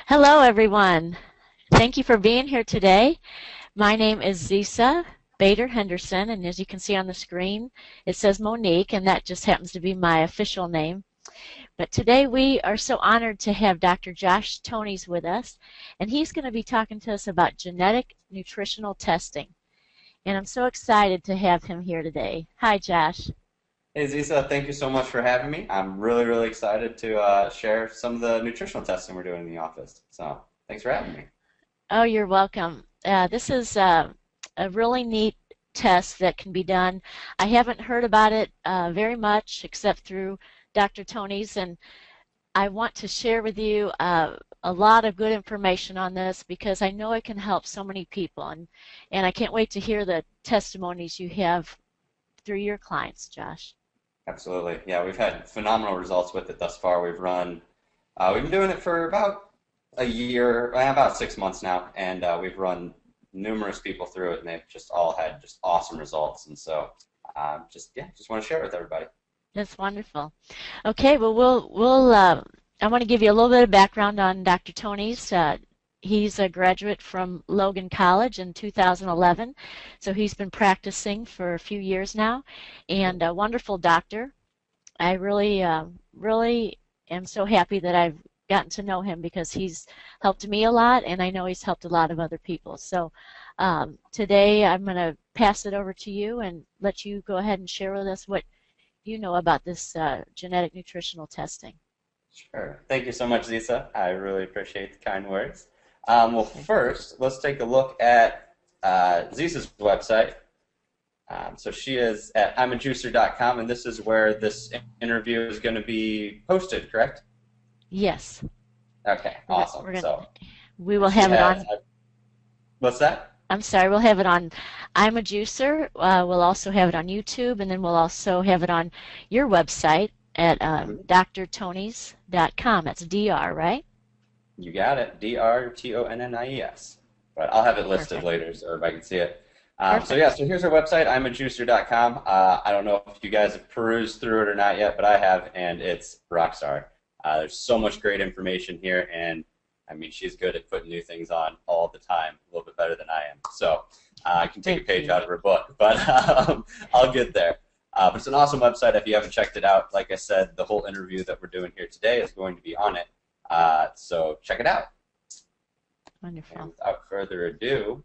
Hello, everyone. Thank you for being here today. My name is Zisa Bader-Henderson, and as you can see on the screen, it says Monique, and that just happens to be my official name. But today we are so honored to have Dr. Josh Tonnies with us, and he's going to be talking to us about genetic nutritional testing. And I'm so excited to have him here today. Hi, Josh. Hey Zisa, thank you so much for having me. I'm really excited to share some of the nutritional testing we're doing in the office. So thanks for having me. Oh, you're welcome. This is a really neat test that can be done. I haven't heard about it very much except through Dr. Tony's, and I want to share with you a lot of good information on this because I know it can help so many people, and I can't wait to hear the testimonies you have through your clients, Josh. Absolutely. Yeah, we've had phenomenal results with it thus far. We've been doing it for about a year, about 6 months now, and we've run numerous people through it, and they've just all had just awesome results. And so, just want to share it with everybody. That's wonderful. Okay, well, I want to give you a little bit of background on Dr. Tony's. He's a graduate from Logan College in 2011, so he's been practicing for a few years now, and a wonderful doctor. I really am so happy that I've gotten to know him because he's helped me a lot, and I know he's helped a lot of other people. So today I'm going to pass it over to you and let you go ahead and share with us what you know about this genetic nutritional testing. Sure. Thank you so much, Zisa. I really appreciate the kind words. Well, Okay. first, let's take a look at Zisa's website. So she is at imajuicer.com, and this is where this interview is going to be posted, correct? Yes, Okay, awesome. we're gonna So we will she have it has, on. what's that? I'm sorry, we'll have it on I'm a Juicer. We'll also have it on YouTube, and then we'll also have it on your website at Mhm. drtonnies.com. That's DR, right? You got it, DRTONNIES. But I'll have it listed Perfect. later so everybody can see it. Yeah, Perfect. so here's our website, imajuicer.com. I don't know if you guys have perused through it or not yet, but I have, and it's rockstar. There's so much great information here, and I mean, she's good at putting new things on all the time, a little bit better than I am. So I can take a Thank page you. out of her book, but I'll get there. But it's an awesome website if you haven't checked it out. Like I said, the whole interview that we're doing here today is going to be on it. So check it out. And Wonderful. without further ado,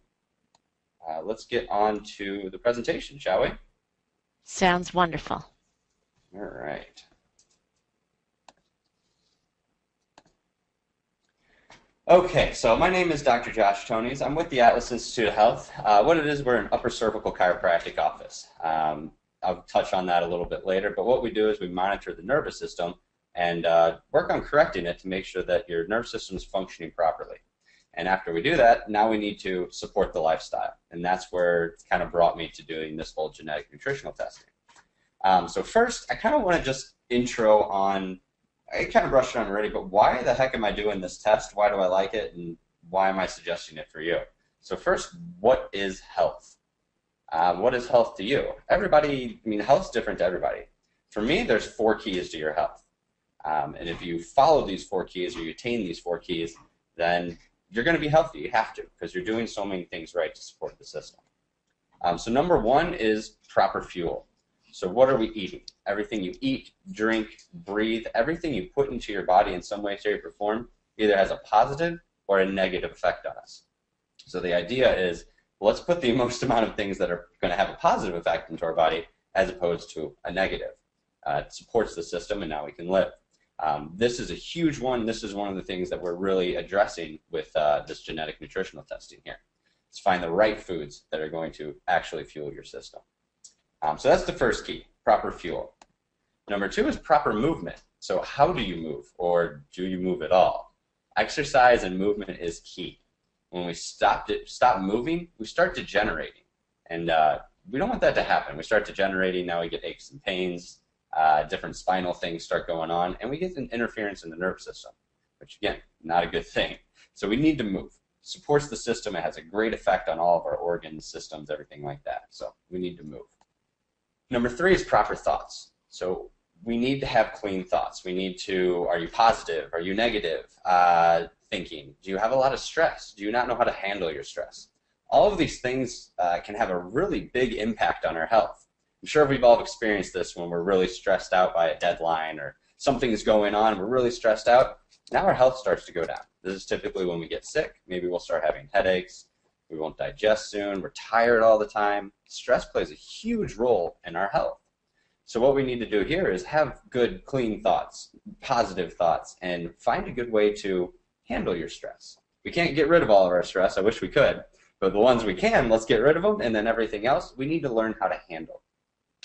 let's get on to the presentation, shall we? Sounds wonderful. All right. Okay, so my name is Dr. Josh Tonnies. I'm with the Atlas Institute of Health. What it is, we're an upper cervical chiropractic office. I'll touch on that a little bit later, but what we do is we monitor the nervous system and work on correcting it to make sure that your nervous system is functioning properly. And after we do that, now we need to support the lifestyle. And that's where it kind of brought me to doing this whole genetic nutritional testing. So first, I kind of want to just intro on, I kind of brushed it on already, but why the heck am I doing this test? Why do I like it? And why am I suggesting it for you? So first, what is health? What is health to you? Everybody, I mean, health's different to everybody. For me, there's 4 keys to your health. And if you follow these 4 keys or you attain these 4 keys, then you're going to be healthy. You have to, because you're doing so many things right to support the system. So number one is proper fuel. So what are we eating? Everything you eat, drink, breathe, everything you put into your body in some way, shape, or form either has a positive or a negative effect on us. So the idea is, let's put the most amount of things that are going to have a positive effect into our body as opposed to a negative. It supports the system, and now we can live. This is a huge one. This is one of the things that we're really addressing with this genetic nutritional testing here. Is find the right foods that are going to actually fuel your system. So that's the first key, proper fuel. Number two is proper movement. So how do you move, or do you move at all? Exercise and movement is key. When we stop moving, we start degenerating. And we don't want that to happen. We start degenerating, now we get aches and pains, different spinal things start going on, and we get an interference in the nervous system, which again, not a good thing. So we need to move. Supports the system, it has a great effect on all of our organs, systems, everything like that. So we need to move. Number three is proper thoughts. So we need to have clean thoughts. We need to, are you positive? Are you negative? thinking? Do you have a lot of stress? Do you not know how to handle your stress? All of these things can have a really big impact on our health. I'm sure we've all experienced this when we're really stressed out by a deadline or something is going on, we're really stressed out. Now our health starts to go down. This is typically when we get sick. Maybe we'll start having headaches. We won't digest soon. We're tired all the time. Stress plays a huge role in our health. So what we need to do here is have good, clean thoughts, positive thoughts, and find a good way to handle your stress. We can't get rid of all of our stress. I wish we could. But the ones we can, let's get rid of them, and then everything else, we need to learn how to handle.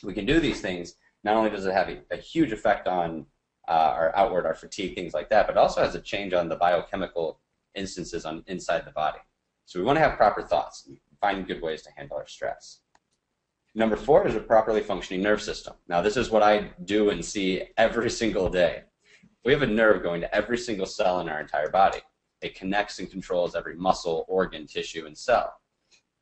We can do these things. Not only does it have a huge effect on our outward, our fatigue, things like that, but it also has a change on the biochemical instances inside the body. So we want to have proper thoughts and find good ways to handle our stress. Number 4 is a properly functioning nerve system. Now, this is what I do and see every single day. We have a nerve going to every single cell in our entire body. It connects and controls every muscle, organ, tissue, and cell.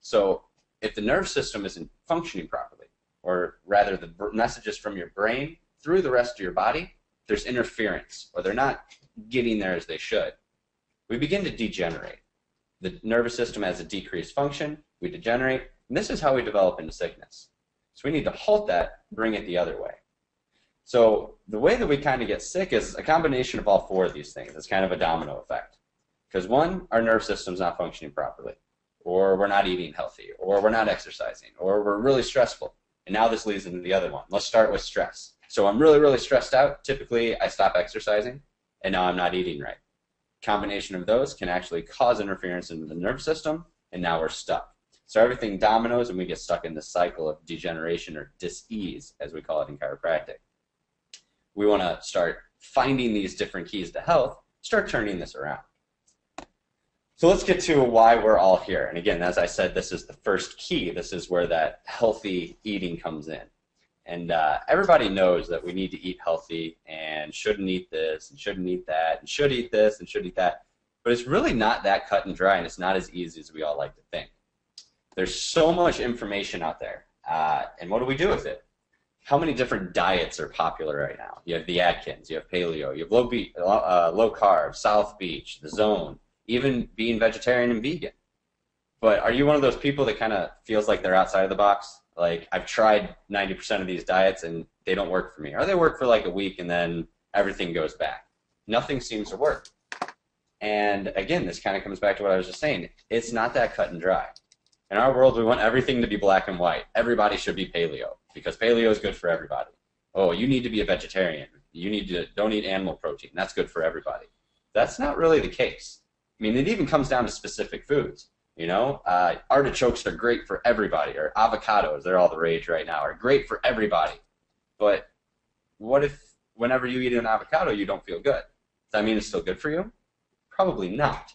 So if the nerve system isn't functioning properly, or rather the messages from your brain through the rest of your body, there's interference, or they're not getting there as they should, we begin to degenerate. The nervous system has a decreased function, we degenerate, and this is how we develop into sickness. So we need to halt that, bring it the other way. So the way that we kind of get sick is a combination of all 4 of these things. It's kind of a domino effect. Because 1, our nerve system's not functioning properly, or we're not eating healthy, or we're not exercising, or we're really stressful. And now this leads into the other one. Let's start with stress. So I'm really, really stressed out. Typically, I stop exercising, and now I'm not eating right. Combination of those can actually cause interference in the nervous system, and now we're stuck. So everything dominoes, and we get stuck in this cycle of degeneration or dis-ease, as we call it in chiropractic. We want to start finding these different keys to health, start turning this around. So let's get to why we're all here. And again, as I said, this is the first key. This is where that healthy eating comes in. And everybody knows that we need to eat healthy and shouldn't eat this and shouldn't eat that and should eat this and should eat that. But it's really not that cut and dry, and it's not as easy as we all like to think. There's so much information out there. And what do we do with it? How many different diets are popular right now? You have the Atkins, you have paleo, you have low carb, South Beach, the Zone, even being vegetarian and vegan. But are you one of those people that kind of feels like they're outside of the box? Like, I've tried 90% of these diets and they don't work for me. Or they work for like a week and then everything goes back. Nothing seems to work. And again, this kind of comes back to what I was just saying. It's not that cut and dry. In our world, we want everything to be black and white. Everybody should be paleo because paleo is good for everybody. Oh, you need to be a vegetarian. You need to don't eat animal protein. That's good for everybody. That's not really the case. I mean, it even comes down to specific foods. You know, artichokes are great for everybody, or avocados, they're all the rage right now, are great for everybody. But what if whenever you eat an avocado, you don't feel good? Does that mean it's still good for you? Probably not.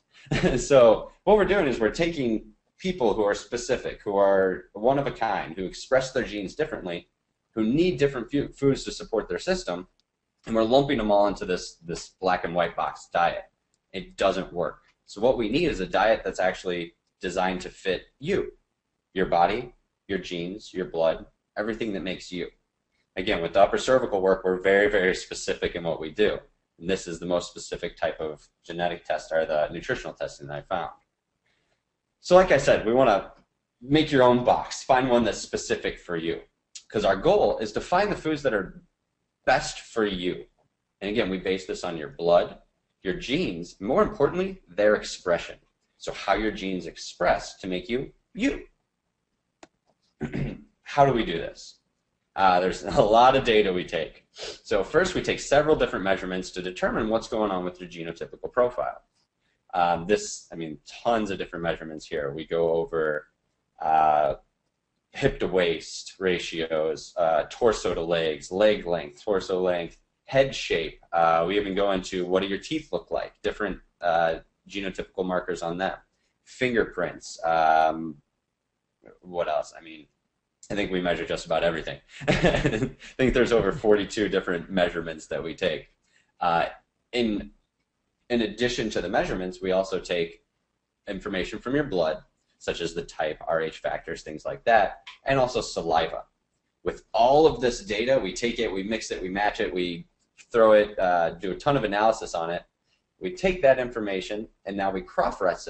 So what we're doing is we're taking people who are specific, who are one of a kind, who express their genes differently, who need different foods to support their system, and we're lumping them all into this black and white box diet. It doesn't work. So what we need is a diet that's actually designed to fit you, your body, your genes, your blood, everything that makes you. Again, with the upper cervical work, we're very, very specific in what we do. And this is the most specific type of genetic test, or the nutritional testing that I found. So like I said, we want to make your own box. Find one that's specific for you. Because our goal is to find the foods that are best for you. And again, we base this on your blood, your genes, and more importantly, their expression. So how your genes express to make you, you. How do we do this? There's a lot of data we take. So first we take several different measurements to determine what's going on with your genotypical profile. Tons of different measurements here. We go over hip to waist ratios, torso to legs, leg length, torso length, head shape. We even go into what do your teeth look like, different genotypical markers on them, fingerprints. What else? I think we measure just about everything. I think there's over 42 different measurements that we take. In addition to the measurements, we also take information from your blood, such as the type, Rh factors, things like that, and also saliva. With all of this data, we take it, we mix it, we match it, we throw it, do a ton of analysis on it, We take that information and now we cross-reference,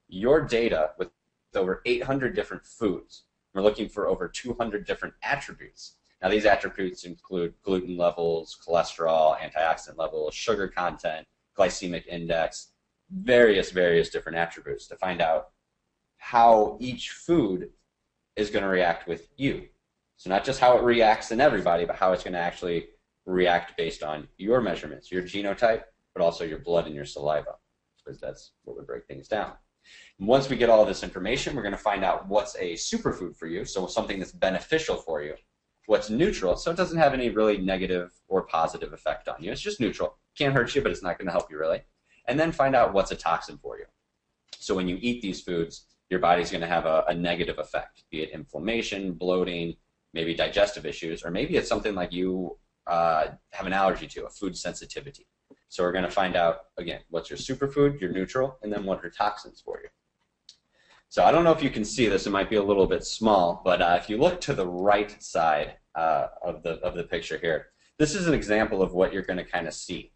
your data with over 800 different foods. We're looking for over 200 different attributes. Now these attributes include gluten levels, cholesterol, antioxidant levels, sugar content, glycemic index, various different attributes to find out how each food is going to react with you. So not just how it reacts in everybody, but how it's going to actually react based on your measurements, your genotype, but also your blood and your saliva, because that's what would break things down. And once we get all this information, we're going to find out what's a superfood for you, so something that's beneficial for you, what's neutral, so it doesn't have any really negative or positive effect on you. It's just neutral. Can't hurt you, but it's not going to help you really. And then find out what's a toxin for you. So when you eat these foods, your body's going to have a negative effect, be it inflammation, bloating, maybe digestive issues, or maybe it's something like you have an allergy to, a food sensitivity. So we're going to find out, again, what's your superfood, your neutral, and then what are toxins for you. So I don't know if you can see this. It might be a little bit small, but if you look to the right side of the picture here, this is an example of what you're going to kind of see.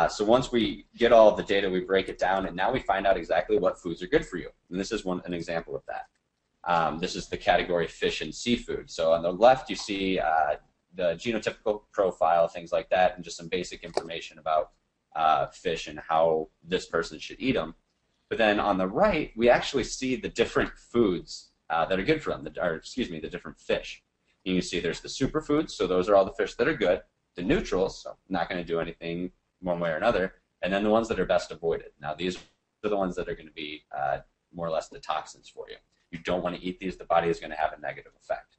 So once we get all of the data, we break it down, and now we find out exactly what foods are good for you. And this is an example of that. This is the category fish and seafood. So on the left, you see the genotypical profile, things like that, and just some basic information about fish and how this person should eat them. But then on the right, we actually see the different foods that are good for them, the different fish. And you see there's the superfoods, so those are all the fish that are good, the neutrals, so not going to do anything one way or another, and then the ones that are best avoided. Now these are the ones that are going to be more or less the toxins for you. You don't want to eat these. The body is going to have a negative effect.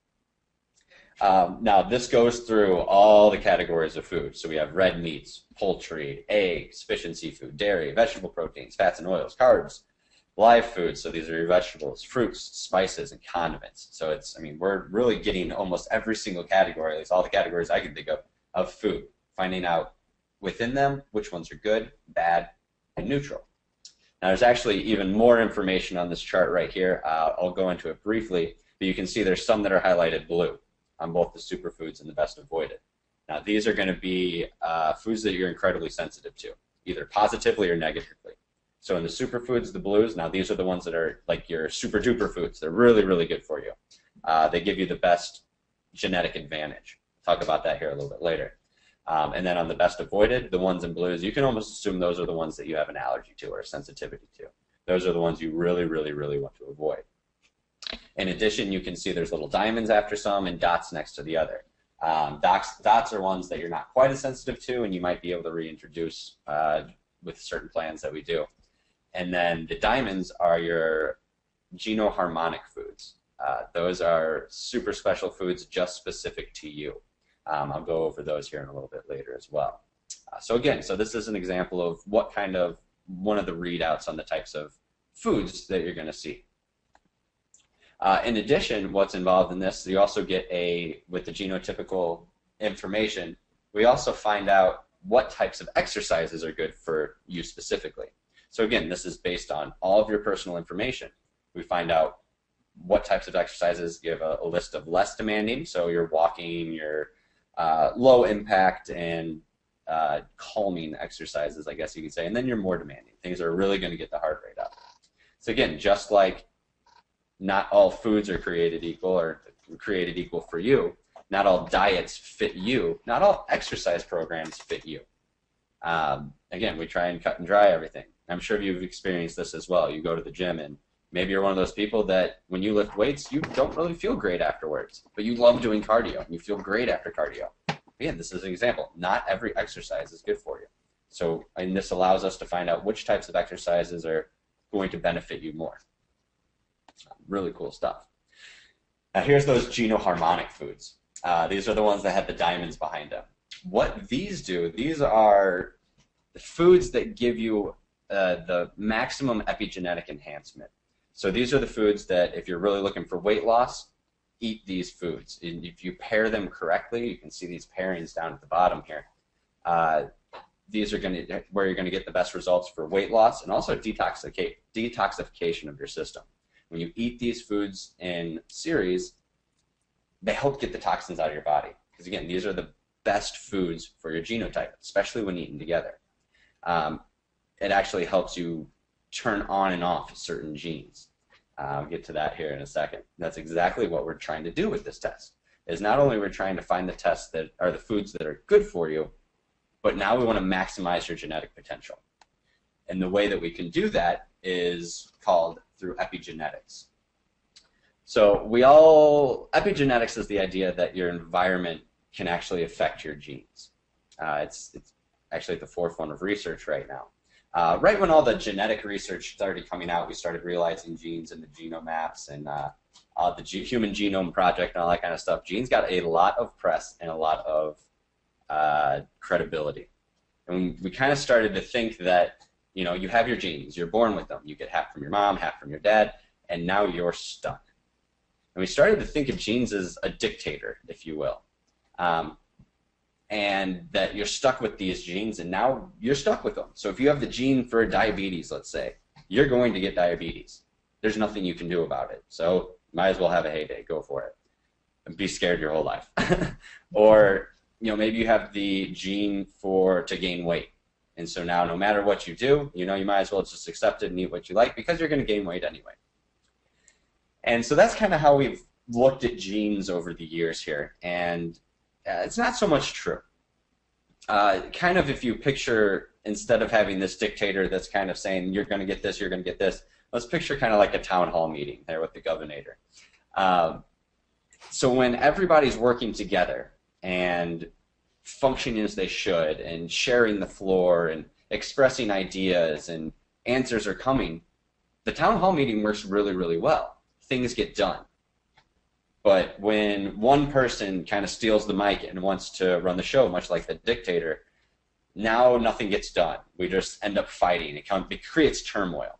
Now this goes through all the categories of food. So we have red meats, poultry, eggs, fish and seafood, dairy, vegetable proteins, fats and oils, carbs, live foods. So these are your vegetables, fruits, spices, and condiments. So we're really getting almost every single category, at least all the categories I can think of food, finding out within them which ones are good, bad, and neutral. Now there's actually even more information on this chart right here. I'll go into it briefly, but you can see there's some that are highlighted blue on both the superfoods and the best avoided. Now these are going to be foods that you're incredibly sensitive to, either positively or negatively. So in the superfoods, the blues, now these are the ones that are like your super duper foods. They're really good for you. They give you the best genetic advantage. I'll talk about that here a little bit later. And then on the best avoided, the ones in blues, you can almost assume those are the ones that you have an allergy to or a sensitivity to. Those are the ones you really want to avoid. In addition, you can see there's little diamonds after some and dots next to the other. Dots are ones that you're not quite as sensitive to, and you might be able to reintroduce with certain plans that we do. And then the diamonds are your genoharmonic foods. Those are super special foods just specific to you. I'll go over those here in a little bit later as well. So this is an example of one of the readouts on the types of foods that you're going to see. In addition, what's involved in this, you also get with the genotypical information, we also find out what types of exercises are good for you specifically. So again, this is based on all of your personal information. We find out what types of exercises give a list of less demanding, so your walking, your low impact and calming exercises, I guess you could say, and then you're more demanding. Things are really going to get the heart rate up. So again, just like not all foods are created equal or created equal for you, not all diets fit you, not all exercise programs fit you. Again, we try and cut and dry everything. I'm sure you've experienced this as well. You go to the gym and maybe you're one of those people that when you lift weights, you don't really feel great afterwards, but you love doing cardio and you feel great after cardio. Again, this is an example. Not every exercise is good for you. So, and this allows us to find out which types of exercises are going to benefit you more. Really cool stuff. Now here's those genoharmonic foods. These are the ones that have the diamonds behind them. What these do, these are the foods that give you the maximum epigenetic enhancement. So these are the foods that if you're really looking for weight loss, eat these foods. And if you pair them correctly, you can see these pairings down at the bottom here. These are where you're going to get the best results for weight loss and also detoxification of your system. When you eat these foods in series, they help get the toxins out of your body. Because again, these are the best foods for your genotype, especially when eaten together. It actually helps you turn on and off certain genes. I'll get to that here in a second. That's exactly what we're trying to do with this test. Is not only we're trying to find the tests that are the foods that are good for you, but now we want to maximize your genetic potential. And the way that we can do that is called through epigenetics. So epigenetics is the idea that your environment can actually affect your genes. It's actually at the forefront of research right now. Right when all the genetic research started coming out, we started realizing genes and the genome maps and the Human Genome Project and all that kind of stuff. Genes got a lot of press and a lot of credibility. And we kind of started to think that, you know, you have your genes, you're born with them, you get half from your mom, half from your dad, and now you're stuck. And we started to think of genes as a dictator, if you will. And that you're stuck with these genes, and now you're stuck with them. So if you have the gene for diabetes, let's say, you're going to get diabetes. There's nothing you can do about it. So might as well have a heyday, go for it. And be scared your whole life. Or, you know, maybe you have the gene to gain weight. And so now no matter what you do, you know, you might as well just accept it and eat what you like because you're going to gain weight anyway. And so that's kind of how we've looked at genes over the years here. And it's not so much true. Kind of if you picture, instead of having this dictator that's kind of saying, you're going to get this, you're going to get this, let's picture kind of like a town hall meeting there with the governor. So when everybody's working together and functioning as they should and sharing the floor and expressing ideas and answers are coming, the town hall meeting works really, really well. Things get done. But when one person kind of steals the mic and wants to run the show, much like the dictator, now nothing gets done. We just end up fighting. It creates turmoil.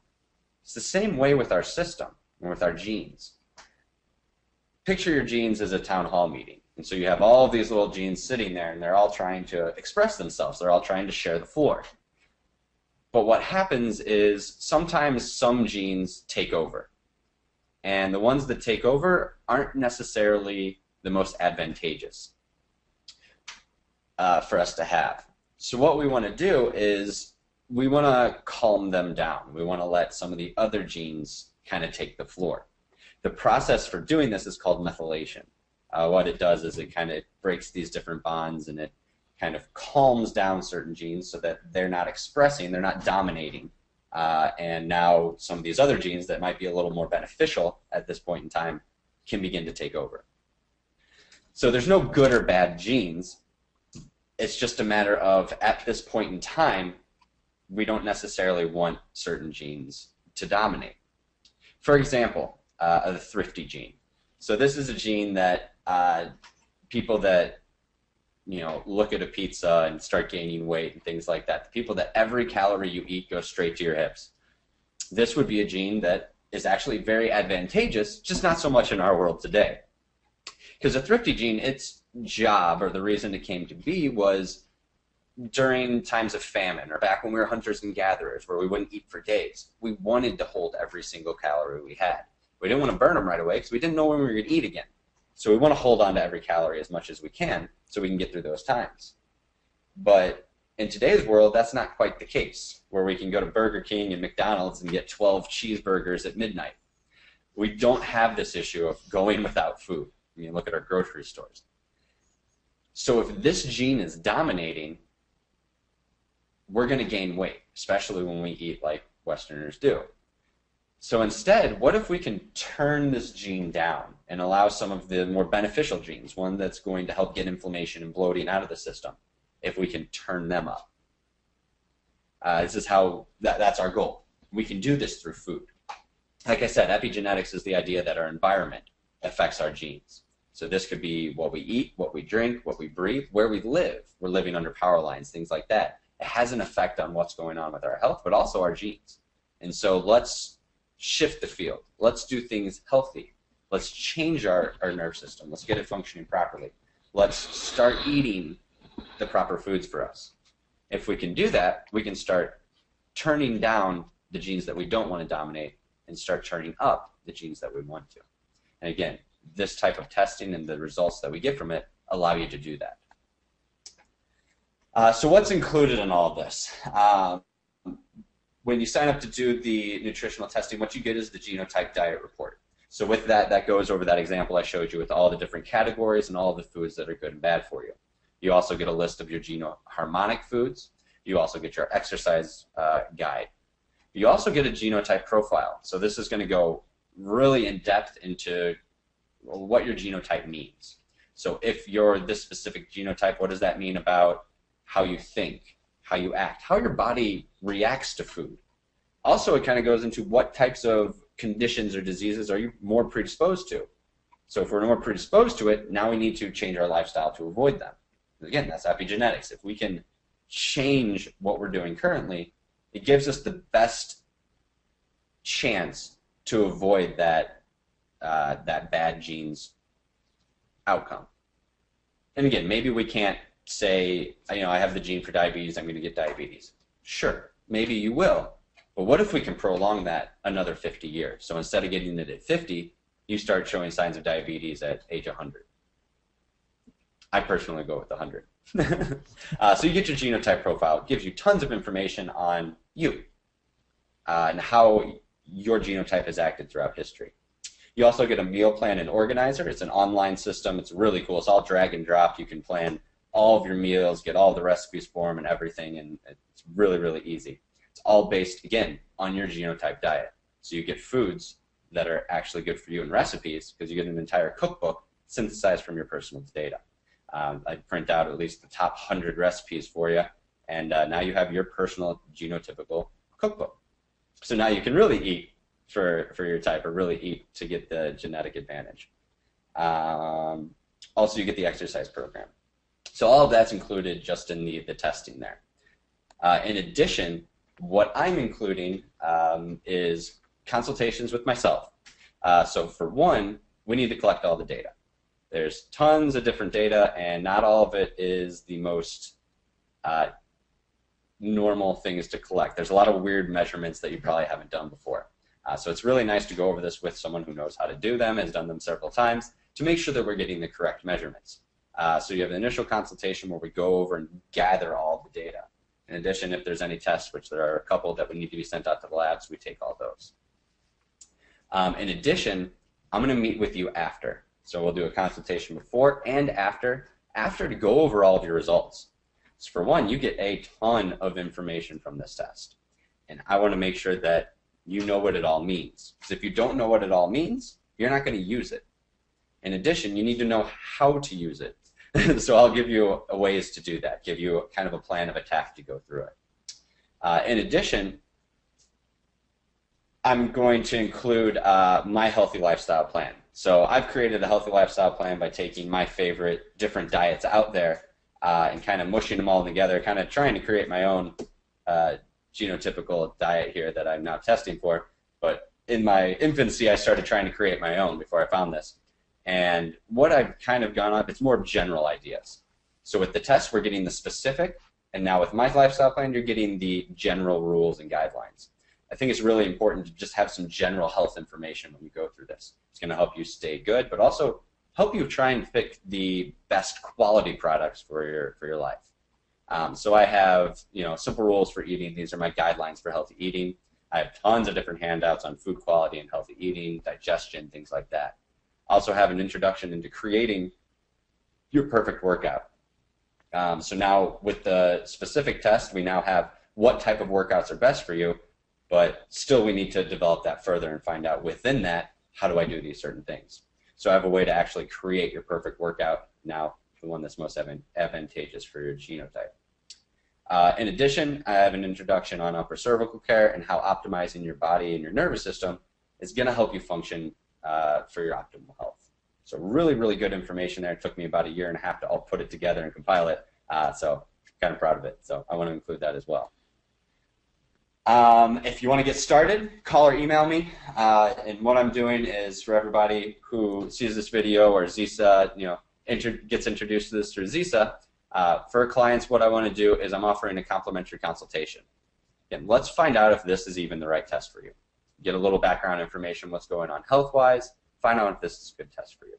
It's the same way with our system and with our genes. Picture your genes as a town hall meeting. And so you have all of these little genes sitting there, and they're all trying to express themselves. They're all trying to share the floor. But what happens is sometimes some genes take over. And the ones that take over aren't necessarily the most advantageous for us to have. So what we want to do is we want to calm them down. We want to let some of the other genes kind of take the floor. The process for doing this is called methylation. What it does is it kind of breaks these different bonds, and it kind of calms down certain genes so that they're not expressing, they're not dominating. And now some of these other genes that might be a little more beneficial at this point in time can begin to take over. So there's no good or bad genes. It's just a matter of, at this point in time, we don't necessarily want certain genes to dominate. For example, the thrifty gene. So this is a gene that people that, you know, look at a pizza and start gaining weight and things like that, the people that every calorie you eat goes straight to your hips. This would be a gene that is actually very advantageous, just not so much in our world today. Because the thrifty gene, its job, or the reason it came to be, was during times of famine, or back when we were hunters and gatherers, where we wouldn't eat for days. We wanted to hold every single calorie we had. We didn't want to burn them right away because we didn't know when we were going to eat again. So we want to hold on to every calorie as much as we can so we can get through those times. But in today's world, that's not quite the case, where we can go to Burger King and McDonald's and get 12 cheeseburgers at midnight. We don't have this issue of going without food. I mean, look at our grocery stores. So if this gene is dominating, we're going to gain weight, especially when we eat like Westerners do. So instead, what if we can turn this gene down and allow some of the more beneficial genes, one that's going to help get inflammation and bloating out of the system, if we can turn them up? This is how, that's our goal. We can do this through food. Like I said, epigenetics is the idea that our environment affects our genes. So this could be what we eat, what we drink, what we breathe, where we live. We're living under power lines, things like that. It has an effect on what's going on with our health, but also our genes. And so let's shift the field. Let's do things healthy. Let's change our nerve system. Let's get it functioning properly. Let's start eating the proper foods for us. If we can do that, we can start turning down the genes that we don't want to dominate and start turning up the genes that we want to. And again, this type of testing and the results that we get from it allow you to do that. So what's included in all of this? When you sign up to do the nutritional testing, what you get is the genotype diet report. So with that, that goes over that example I showed you with all the different categories and all the foods that are good and bad for you. You also get a list of your genoharmonic foods. You also get your exercise guide. You also get a genotype profile. So this is going to go really in depth into what your genotype means. So if you're this specific genotype, what does that mean about how you think, how you act, how your body reacts to food? Also, it kind of goes into what types of conditions or diseases are you more predisposed to. So if we're more predisposed to it, now we need to change our lifestyle to avoid them. Again, that's epigenetics. If we can change what we're doing currently, it gives us the best chance to avoid that bad genes outcome. And again, maybe we can't say, I have the gene for diabetes, I'm going to get diabetes. Sure, maybe you will. But what if we can prolong that another 50 years? So instead of getting it at 50, you start showing signs of diabetes at age 100. I personally go with 100. So you get your genotype profile. It gives you tons of information on you and how your genotype has acted throughout history. You also get a meal plan and organizer. It's an online system. It's really cool. It's all drag and drop. You can plan all of your meals, get all the recipes for them and everything, and it's really, really easy. It's all based, again, on your genotype diet. So you get foods that are actually good for you in recipes because you get an entire cookbook synthesized from your personal data. I print out at least the top 100 recipes for you, and now you have your personal genotypical cookbook. So now you can really eat for your type, or really eat to get the genetic advantage. Also, you get the exercise program. So all of that's included just in the testing there. In addition, what I'm including is consultations with myself. So for one, we need to collect all the data. There's tons of different data, and not all of it is the most normal things to collect. There's a lot of weird measurements that you probably haven't done before. So it's really nice to go over this with someone who knows how to do them, has done them several times, to make sure that we're getting the correct measurements. So you have an initial consultation where we go over and gather all the data. In addition, if there's any tests, which there are a couple that would need to be sent out to the labs, we take all those. In addition, I'm going to meet with you after. So we'll do a consultation before and after to go over all of your results. So for one, you get a ton of information from this test. And I want to make sure that you know what it all means. Because if you don't know what it all means, you're not going to use it. In addition, you need to know how to use it. So I'll give you ways to do that, give you kind of a plan of attack to go through it. In addition, I'm going to include my healthy lifestyle plan. So I've created a healthy lifestyle plan by taking my favorite different diets out there and kind of mushing them all together, kind of trying to create my own genotypical diet here that I'm now testing for. But in my infancy, I started trying to create my own before I found this. And what I've kind of gone up, it's more general ideas. So with the test, we're getting the specific, and now with my lifestyle plan, you're getting the general rules and guidelines. I think it's really important to just have some general health information when you go through this. It's going to help you stay good, but also help you try and pick the best quality products for your life. So I have, simple rules for eating. These are my guidelines for healthy eating. I have tons of different handouts on food quality and healthy eating, digestion, things like that. I also have an introduction into creating your perfect workout. So now with the specific test, we now have what type of workouts are best for you, but still we need to develop that further and find out within that, how do I do these certain things? So I have a way to actually create your perfect workout now, the one that's most advantageous for your genotype. In addition, I have an introduction on upper cervical care and how optimizing your body and your nervous system is going to help you function for your optimal health. So really, really good information there. It took me about 1.5 years to all put it together and compile it. So kind of proud of it. So I want to include that as well. If you want to get started, call or email me. And what I'm doing is for everybody who sees this video or Zisa, gets introduced to this through Zisa, for clients, what I want to do is I'm offering a complimentary consultation. Again, let's find out if this is even the right test for you. Get a little background information, what's going on health-wise, find out if this is a good test for you.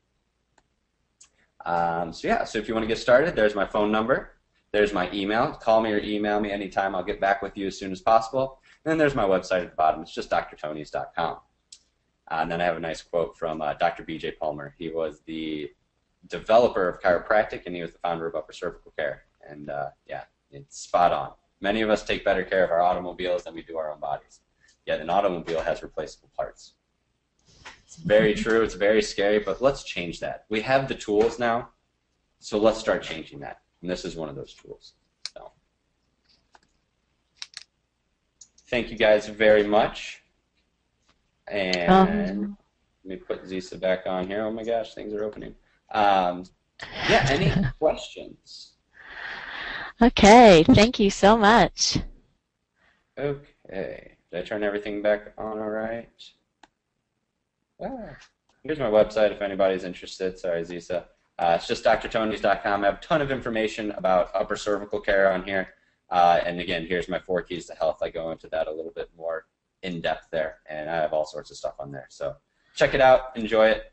So if you want to get started, there's my phone number. There's my email. Call me or email me anytime. I'll get back with you as soon as possible. And then there's my website at the bottom. It's just drtonnies.com. And then I have a nice quote from Dr. B.J. Palmer. He was the developer of chiropractic, and he was the founder of Upper Cervical Care. And yeah, it's spot on. Many of us take better care of our automobiles than we do our own bodies. Yet an automobile has replaceable parts. It's very true. It's very scary, but let's change that. We have the tools now, so let's start changing that. And this is one of those tools. So, thank you guys very much. And let me put Zisa back on here. Oh my gosh, things are opening. Yeah, any questions? Okay, thank you so much. Okay. Did I turn everything back on all right? Here's my website if anybody's interested. Sorry, Zisa. It's just drtonnies.com. I have a ton of information about upper cervical care on here. And again, here's my 4 keys to health. I go into that a little bit more in depth there, and I have all sorts of stuff on there. So check it out. Enjoy it.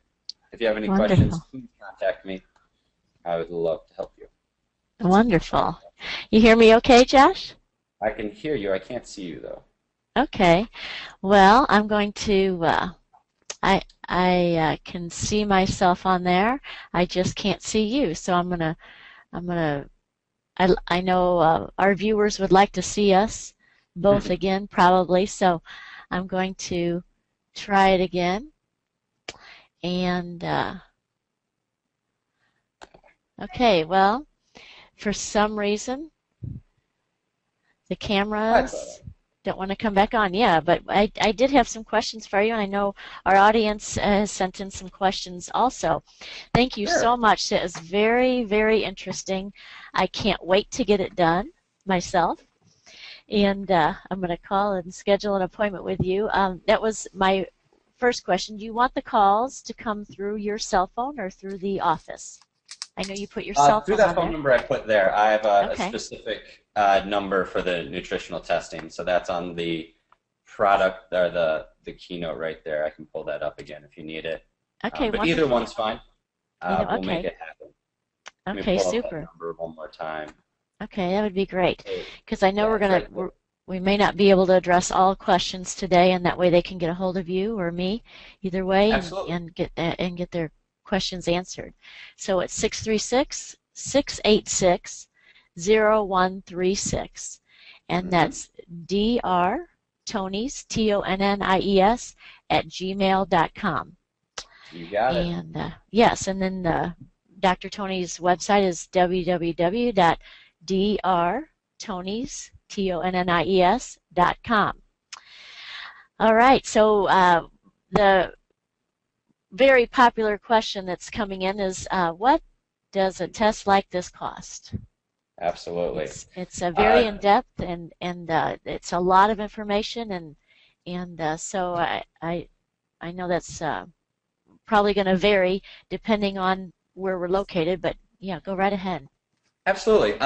If you have any questions, please contact me. I would love to help you. Wonderful. You hear me okay, Josh? I can hear you. I can't see you, though. Okay. Well, I'm going to, I can see myself on there. I just can't see you. So I know our viewers would like to see us both again, probably. So I'm going to try it again. And, okay, well, for some reason, the cameras don't want to come back on. Yeah, but I did have some questions for you, and I know our audience has sent in some questions also. Thank you so much. It was very, very interesting. I can't wait to get it done myself. And I'm going to call and schedule an appointment with you. That was my first question. Do you want the calls to come through your cell phone or through the office? I know you put your cell phone through that on phone there. number I put there. I have a specific number for the nutritional testing, so that's on the product or the keynote right there. I can pull that up again if you need it. Okay, but either one's fine. We'll make it happen. Okay, super. Up that number one more time. Okay, that would be great, because I know we may not be able to address all questions today, and that way they can get a hold of you or me, either way, and get their questions answered. So it's 636-686-0136, and that's Dr. Tonnies, Tonnies @gmail.com. You got it. And yes, and then Dr. Tonnies' website is www.drtonnies.com. All right, so the very popular question that's coming in is, what does a test like this cost? Absolutely. It's a very in-depth, and it's a lot of information, and so I know that's probably going to vary depending on where we're located, but yeah, go right ahead. Absolutely.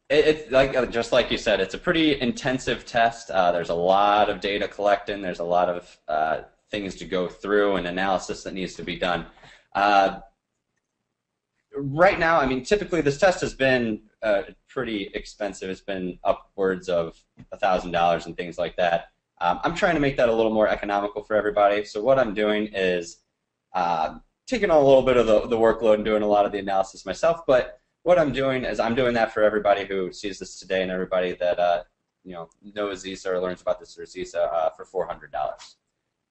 It's just like you said, it's a pretty intensive test. There's a lot of data collecting. There's a lot of things to go through and analysis that needs to be done. Right now, I mean, typically this test has been pretty expensive. It's been upwards of $1,000 and things like that. I'm trying to make that a little more economical for everybody. So what I'm doing is taking on a little bit of the workload and doing a lot of the analysis myself. But what I'm doing is I'm doing that for everybody who sees this today and everybody that knows Zisa or learns about this or Zisa for $400.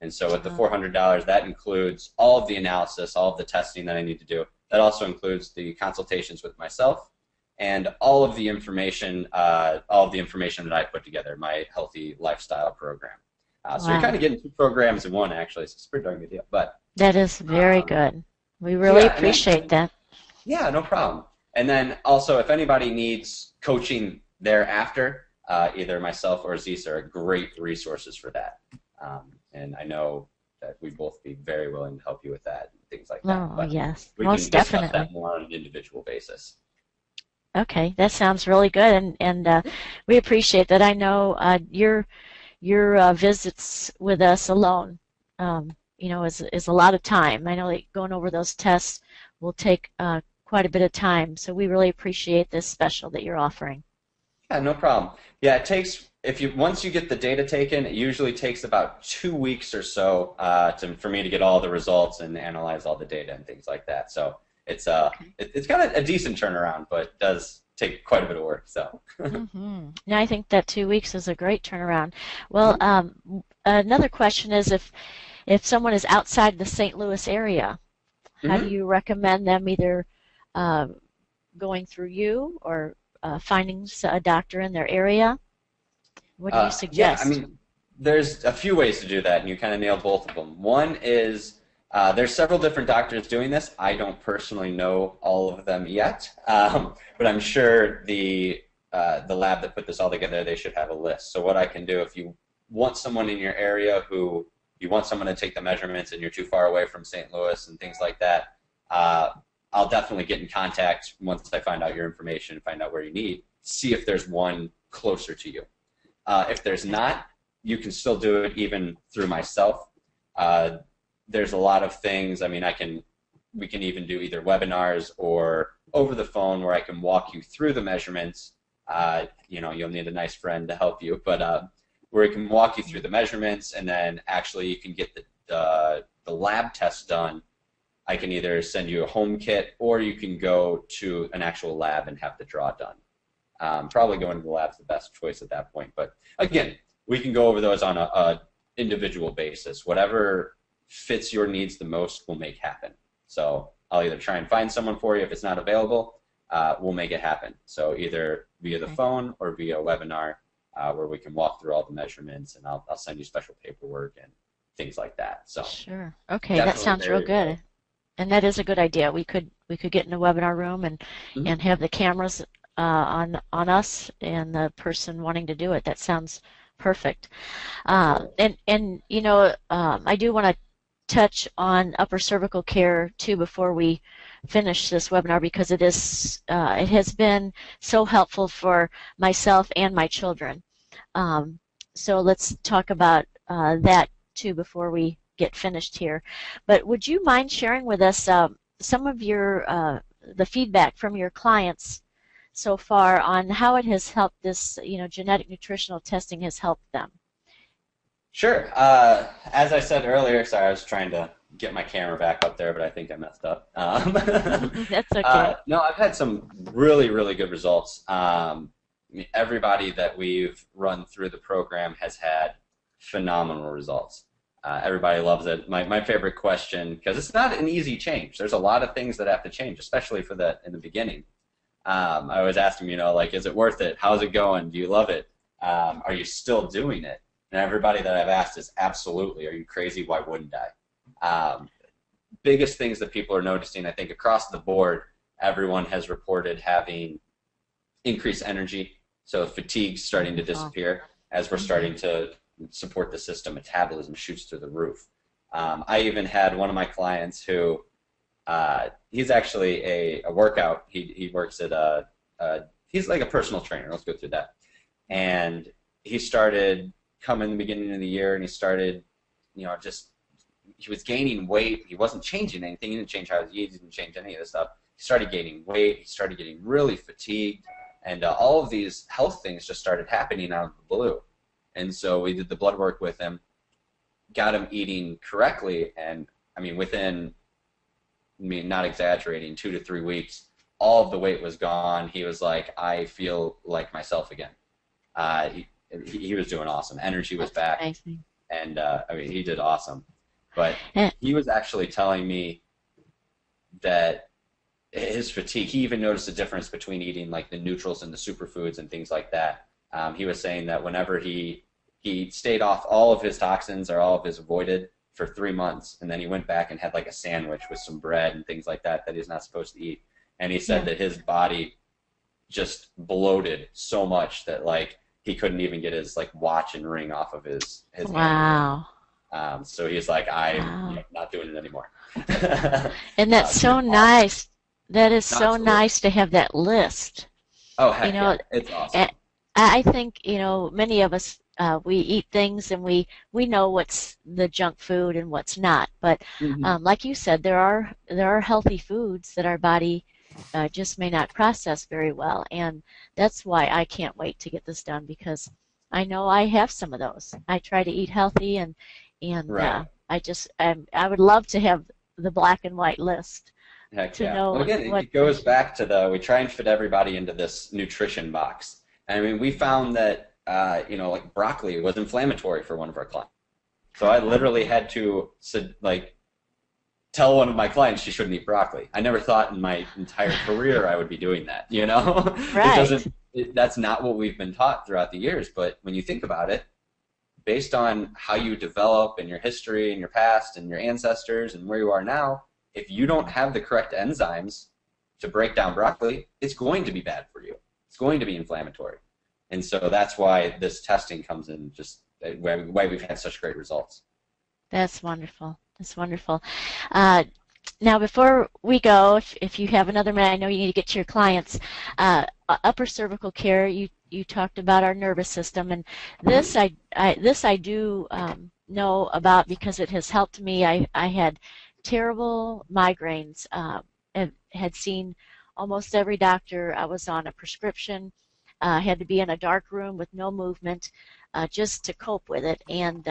And so with the $400, that includes all of the analysis, all of the testing that I need to do. That also includes the consultations with myself and all of the information that I put together, my healthy lifestyle program. So you're kind of getting 2 programs in one, actually. So it's a pretty darn good deal. But that is very good. We really appreciate that. Yeah, no problem. And then also, if anybody needs coaching thereafter, either myself or Zisa are great resources for that. And I know that we'd both be very willing to help you with that and things like that. Oh, yes, most definitely. We can discuss that more on an individual basis. Okay, that sounds really good, and we appreciate that. I know your visits with us alone, is a lot of time. I know that going over those tests will take quite a bit of time. So we really appreciate this special that you're offering. Yeah, no problem. Yeah, it takes if you once you get the data taken, it usually takes about 2 weeks or so for me to get all the results and analyze all the data and things like that. So Okay. it's got a decent turnaround, but it does take quite a bit of work. So. Yeah, I think that 2 weeks is a great turnaround. Well, another question is if someone is outside the St. Louis area, how do Mhm. you recommend them either uh, going through you or finding a doctor in their area? What do you Yeah, I suggest? mean, there's a few ways to do that, and you kind of nailed both of them. One is there's several different doctors doing this. I don't personally know all of them yet, but I'm sure the lab that put this all together, they should have a list. So what I can do, if you want someone in your area who you want someone to take the measurements and you're too far away from St. Louis and things like that, uh, I'll definitely get in contact once I find out your information, find out where you need, see if there's one closer to you. If there's Okay. not, you can still do it even through myself. Uh, there's a lot of things. I mean, we can even do either webinars or over the phone where I can walk you through the measurements. You'll need a nice friend to help you, but where I can walk you through the measurements, and then actually you can get the lab test done. I can either send you a home kit, or you can go to an actual lab and have the draw done. Probably going to the lab's the best choice at that point. But again, we can go over those on a individual basis. Whatever fits your needs the most, we'll make happen. So I'll either try and find someone for you. If it's not available, we'll make it happen. So either via the Okay. phone or via a webinar where we can walk through all the measurements, and I'll send you special paperwork and things like that. So Sure. Okay, that definitely sounds real very good. available. And that is a good idea. We could get in a webinar room Mhm. and have the cameras on us and the person wanting to do it. That sounds perfect. Absolutely. And I do want to touch on upper cervical care too before we finish this webinar because it has been so helpful for myself and my children. Um, so let's talk about that too before we get finished here. But would you mind sharing with us some of the feedback from your clients so far on how it has helped this, genetic nutritional testing has helped them? Sure. As I said earlier, sorry, I was trying to get my camera back up there, but I think I messed up. That's okay. No, I've had some really, really good results. I mean, everybody that we've run through the program has had phenomenal results. Everybody loves it. My favorite question, because it's not an easy change. There's a lot of things that have to change, especially for that in the beginning. I always ask them, like, is it worth it? How's it going? Do you love it? Are you still doing it? And everybody that I've asked is absolutely. Are you crazy? Why wouldn't I? Biggest things that people are noticing, I think, across the board, everyone has reported having increased energy. So fatigue's starting to Wonderful. disappear as we're Hmm. starting to support the system. Metabolism shoots through the roof. I even had one of my clients who he's actually a workout. He works at he's like a personal trainer. Let's go through that. Okay. And he started coming in the beginning of the year, and he started, just he was gaining weight. He wasn't changing anything. He didn't change how he eats. He didn't change any of this stuff. He started gaining weight. He started getting really fatigued, and all of these health things just started happening out of the blue. And so we did the blood work with him, got him eating correctly, and I mean within, not exaggerating, 2 to 3 weeks, all of the weight was gone. He was like, I feel like myself again. Uh, he, he was doing awesome. Energy was That's back, amazing. and I mean, he did awesome. But Eh, he was actually telling me that his fatigue, he even noticed a difference between eating like the neutrals and the superfoods and things like that. He was saying that whenever he stayed off all of his toxins or all of his avoided for 3 months, and then he went back and had like a sandwich with some bread and things like that he's not supposed to eat. And he said yeah. that his body just bloated so much that like he couldn't even get his like watch and ring off of his hand anymore. Wow. So he's like, I'm Wow. not doing it anymore. And that's He was so awesome. nice. That is so Absolutely. nice to have that list. Oh You heck know, yeah, it's awesome. I I think, many of us we eat things and we know what's the junk food and what's not. But Hmm. like you said, there are healthy foods that our body just may not process very well. And that's why I can't wait to get this done, because I know I have some of those. I try to eat healthy, and Right. I would love to have the black and white list Heck to yeah. Well, know again, what it goes back to we try and fit everybody into this nutrition box. I mean, we found that, like broccoli was inflammatory for one of our clients. So I literally had to, like, tell one of my clients she shouldn't eat broccoli. I never thought in my entire career I would be doing that, you know? right. That's not what we've been taught throughout the years. But when you think about it, based on how you develop and your history and your past and your ancestors and where you are now, if you don't have the correct enzymes to break down broccoli, it's going to be bad for you. It's going to be inflammatory. And so that's why this testing comes in, just why we've had such great results. That's wonderful. That's wonderful. Uh, Now, before we go, if you have another minute, I know you need to get to your clients. Upper cervical care, you talked about our nervous system, and this I do know about because it has helped me. I had terrible migraines. Had seen almost every doctor. I was on a prescription. Had to be in a dark room with no movement just to cope with it, and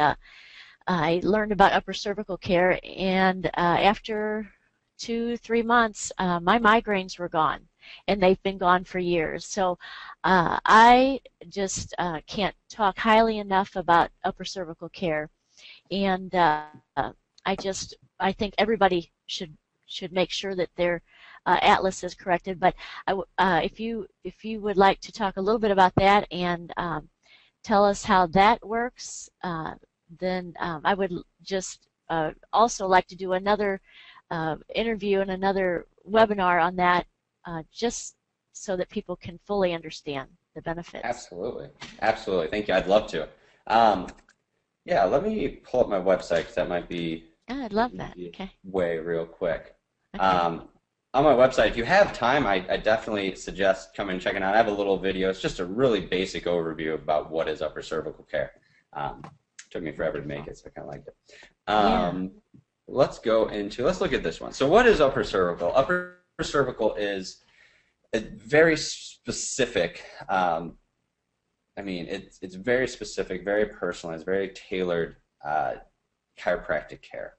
I learned about upper cervical care, and after 2, 3 months, my migraines were gone, and they've been gone for years. So I just can't talk highly enough about upper cervical care, and I think everybody should make sure that their atlas is corrected. But if you would like to talk a little bit about that and tell us how that works, then I would just also like to do another interview and another webinar on that, just so that people can fully understand the benefits. Absolutely. Absolutely. Thank you. I'd love to. Yeah, let me pull up my website because that might be I'd love the that. easiest Okay. way real quick. Okay. On my website, if you have time, I definitely suggest coming and checking out. I have a little video. It's just a really basic overview about what is upper cervical care. Took me forever to make it, so I kind of liked it. Yeah. Let's look at this one. So what is upper cervical? Upper cervical is a very specific, it's very specific, very personalized, very tailored chiropractic care.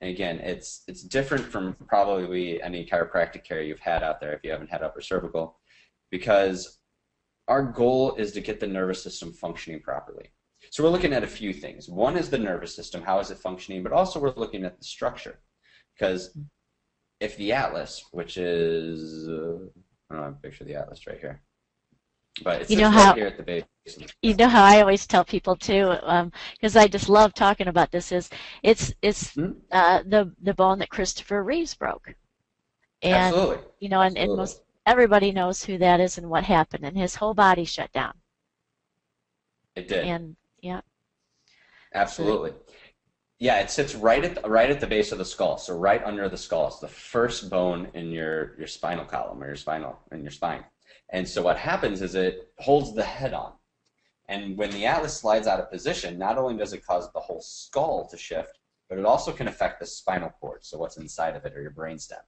And again, it's different from probably any chiropractic care you've had out there if you haven't had upper cervical, because our goal is to get the nervous system functioning properly. So we're looking at a few things. One is the nervous system, how is it functioning, but also we're looking at the structure. Because if the atlas, which is, I don't have a picture of the atlas right here, but it sits right here at the base. You know how I always tell people too, because I just love talking about this. It's the bone that Christopher Reeves broke, and Absolutely. and Absolutely. most everybody knows who that is and what happened, and his whole body shut down. It did. And yeah. Absolutely. Yeah, it sits right at the base of the skull, so right under the skull. It's the first bone in your spinal column or your spine. And so what happens is it holds the head on. And when the atlas slides out of position, not only does it cause the whole skull to shift, but it also can affect the spinal cord, so what's inside of it, or your brainstem.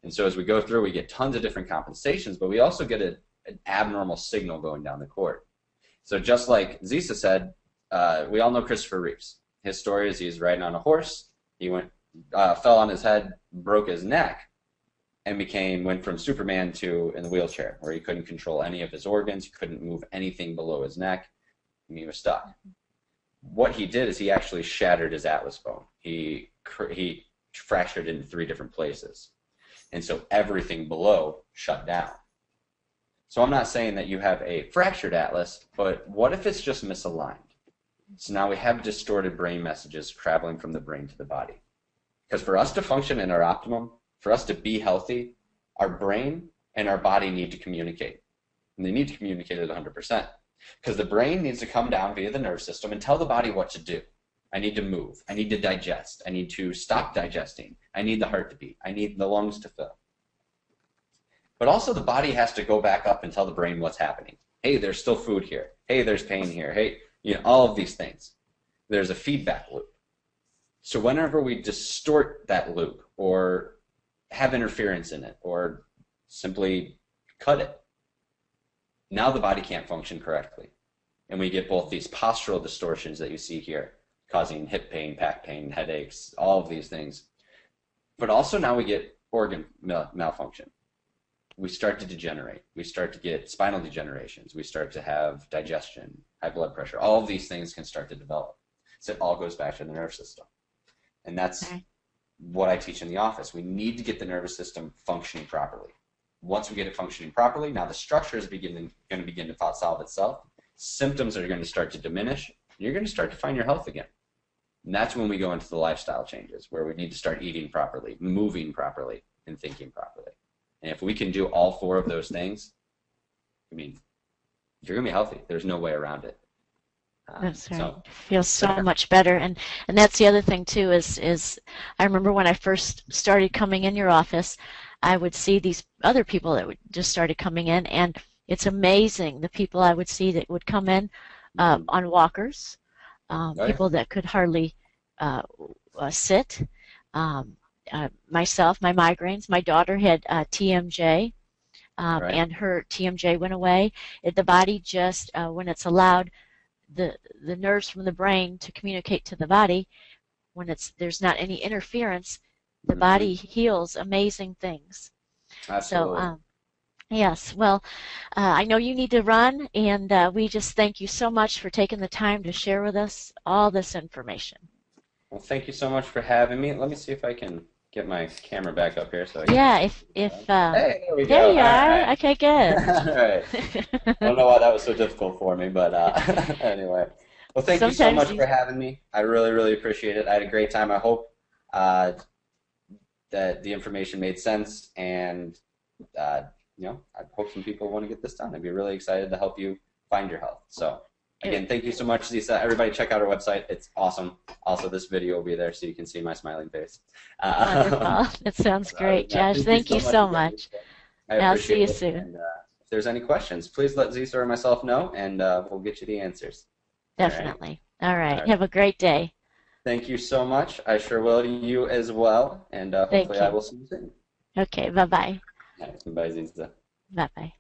And so as we go through, we get tons of different compensations, but we also get an abnormal signal going down the cord. So just like Zisa said, we all know Christopher Reeves. His story is he's riding on a horse. He fell on his head, broke his neck, and went from Superman to in the wheelchair, where he couldn't control any of his organs, he couldn't move anything below his neck, and he was stuck. What he did is he actually shattered his atlas bone. He fractured it in 3 different places, and so everything below shut down. So I'm not saying that you have a fractured atlas, but what if it's just misaligned? So now we have distorted brain messages traveling from the brain to the body. Because for us to function in our optimum, for us to be healthy, our brain and our body need to communicate. And they need to communicate at 100%. Because the brain needs to come down via the nervous system and tell the body what to do. I need to move. I need to digest. I need to stop digesting. I need the heart to beat. I need the lungs to fill. But also the body has to go back up and tell the brain what's happening. Hey, there's still food here. Hey, there's pain here. Hey, all of these things. There's a feedback loop. So whenever we distort that loop or have interference in it or simply cut it. Now the body can't function correctly. And we get both these postural distortions that you see here, causing hip pain, back pain, headaches, all of these things. But also now we get organ malfunction. We start to degenerate. We start to get spinal degenerations. We start to have digestion, high blood pressure. All of these things can start to develop. So it all goes back to the nervous system. And that's what I teach in the office. We need to get the nervous system functioning properly. Once we get it functioning properly, now the structure is going to begin to solve itself. Symptoms are going to start to diminish. And you're going to start to find your health again. And that's when we go into the lifestyle changes, where we need to start eating properly, moving properly, and thinking properly. And if we can do all four of those things, I mean, you're going to be healthy. There's no way around it. That's right. So, feels so much better, and that's the other thing too. Is I remember when I first started coming in your office, I would see these other people that would just started coming in, and it's amazing the people I would see that would come in on walkers, people that could hardly sit. Myself, my migraines. My daughter had TMJ, and her TMJ went away. The body just, when it's allowed the nerves from the brain to communicate to the body, when there's not any interference, the body heals amazing things. Absolutely. So, yes, well, I know you need to run, and we just thank you so much for taking the time to share with us all this information. Well, thank you so much for having me. Let me see if I can get my camera back up here. So hey, there we go. There you are. Right. Okay, good. All right. I don't know why that was so difficult for me, but anyway. Well, thank you so much for having me. I really, really appreciate it. I had a great time. I hope that the information made sense, and I hope some people want to get this done. I'd be really excited to help you find your health. So, again, thank you so much, Lisa. Everybody check out our website. It's awesome. Also, this video will be there so you can see my smiling face. Wonderful. That sounds great, Josh. Thank you so much. I'll see you soon. And, if there's any questions, please let Lisa or myself know, and we'll get you the answers. Definitely. All right. Have a great day. Thank you so much. I sure will. You as well. And hopefully I will see you soon. Okay. Bye-bye. Bye, Lisa. Bye-bye.